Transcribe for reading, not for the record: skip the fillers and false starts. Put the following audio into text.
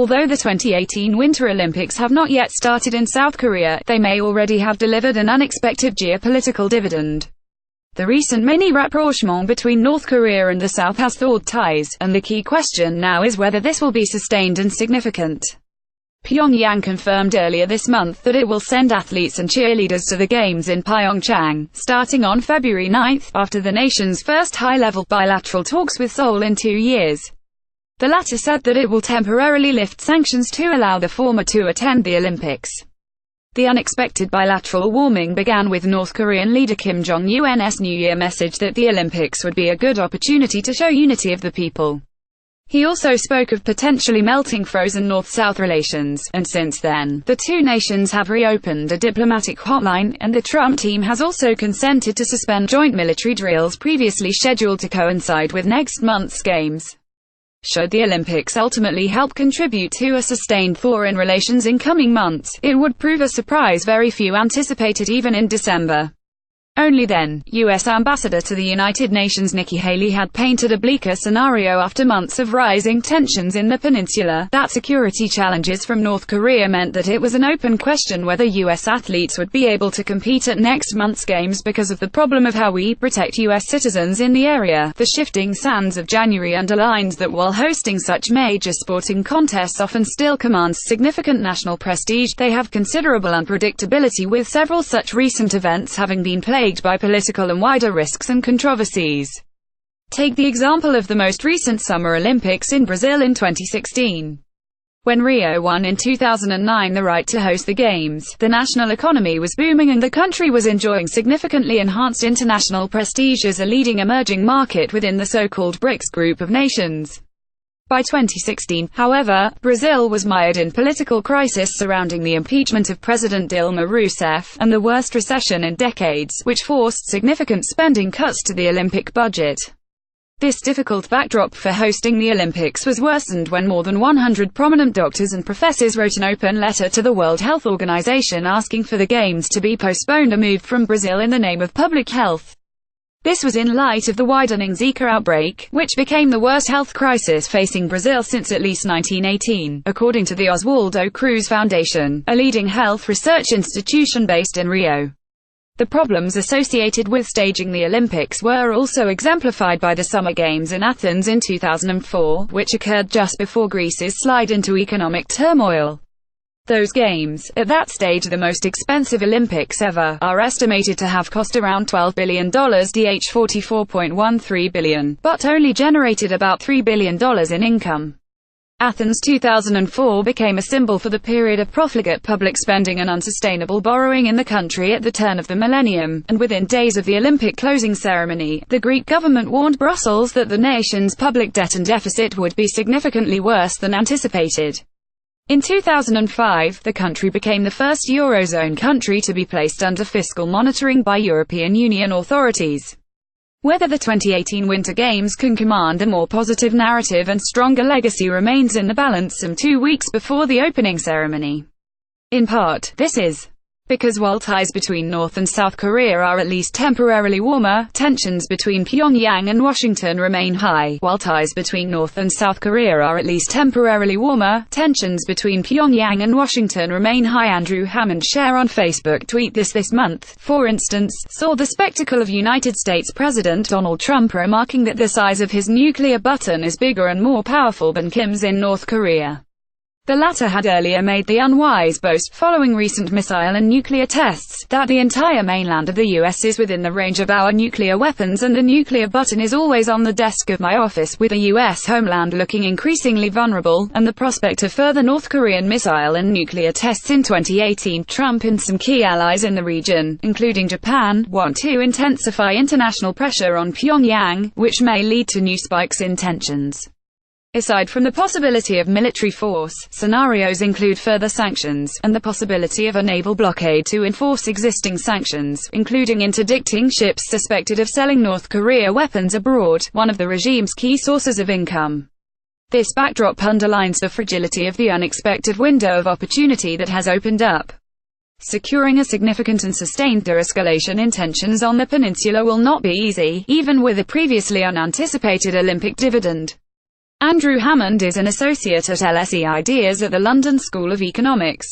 Although the 2018 Winter Olympics have not yet started in South Korea, they may already have delivered an unexpected geopolitical dividend. The recent mini-rapprochement between North Korea and the South has thawed ties, and the key question now is whether this will be sustained and significant. Pyongyang confirmed earlier this month that it will send athletes and cheerleaders to the Games in PyeongChang, starting on February 9, after the nation's first high-level bilateral talks with Seoul in 2 years. The latter said that it will temporarily lift sanctions to allow the former to attend the Olympics. The unexpected bilateral warming began with North Korean leader Kim Jong-un's New Year message that the Olympics would be a good opportunity to show unity of the people. He also spoke of potentially melting frozen North-South relations, and since then, the two nations have reopened a diplomatic hotline, and the Trump team has also consented to suspend joint military drills previously scheduled to coincide with next month's games. Should the Olympics ultimately help contribute to a sustained thaw in relations in coming months, it would prove a surprise very few anticipated even in December. Only then, U.S. Ambassador to the United Nations Nikki Haley had painted a bleaker scenario after months of rising tensions in the peninsula, that security challenges from North Korea meant that it was an open question whether U.S. athletes would be able to compete at next month's games because of the problem of how we protect U.S. citizens in the area. The shifting sands of January underlines that while hosting such major sporting contests often still commands significant national prestige, they have considerable unpredictability, with several such recent events having been plagued by political and wider risks and controversies. Take the example of the most recent Summer Olympics in Brazil in 2016. When Rio won in 2009 the right to host the Games, the national economy was booming and the country was enjoying significantly enhanced international prestige as a leading emerging market within the so-called BRICS group of nations. By 2016, however, Brazil was mired in political crisis surrounding the impeachment of President Dilma Rousseff, and the worst recession in decades, which forced significant spending cuts to the Olympic budget. This difficult backdrop for hosting the Olympics was worsened when more than 100 prominent doctors and professors wrote an open letter to the World Health Organization asking for the Games to be postponed or moved from Brazil in the name of public health. This was in light of the widening Zika outbreak, which became the worst health crisis facing Brazil since at least 1918, according to the Oswaldo Cruz Foundation, a leading health research institution based in Rio. The problems associated with staging the Olympics were also exemplified by the Summer Games in Athens in 2004, which occurred just before Greece's slide into economic turmoil. Those games, at that stage the most expensive Olympics ever, are estimated to have cost around $12 billion dh $44.13 billion, but only generated about $3 billion in income. Athens 2004 became a symbol for the period of profligate public spending and unsustainable borrowing in the country at the turn of the millennium, and within days of the Olympic closing ceremony, the Greek government warned Brussels that the nation's public debt and deficit would be significantly worse than anticipated. In 2005, the country became the first Eurozone country to be placed under fiscal monitoring by European Union authorities. Whether the 2018 Winter Games can command a more positive narrative and stronger legacy remains in the balance some 2 weeks before the opening ceremony. In part, this is because while ties between North and South Korea are at least temporarily warmer, tensions between Pyongyang and Washington remain high. While ties between North and South Korea are at least temporarily warmer, tensions between Pyongyang and Washington remain high. Andrew Hammond share on Facebook tweet this month, for instance, saw the spectacle of United States President Donald Trump remarking that the size of his nuclear button is bigger and more powerful than Kim's in North Korea. The latter had earlier made the unwise boast, following recent missile and nuclear tests, that the entire mainland of the US is within the range of our nuclear weapons and the nuclear button is always on the desk of my office. With the US homeland looking increasingly vulnerable, and the prospect of further North Korean missile and nuclear tests in 2018, Trump and some key allies in the region, including Japan, want to intensify international pressure on Pyongyang, which may lead to new spikes in tensions. Aside from the possibility of military force, scenarios include further sanctions, and the possibility of a naval blockade to enforce existing sanctions, including interdicting ships suspected of selling North Korea weapons abroad, one of the regime's key sources of income. This backdrop underlines the fragility of the unexpected window of opportunity that has opened up. Securing a significant and sustained de-escalation in tensions on the peninsula will not be easy, even with a previously unanticipated Olympic dividend. Andrew Hammond is an associate at LSE Ideas at the London School of Economics.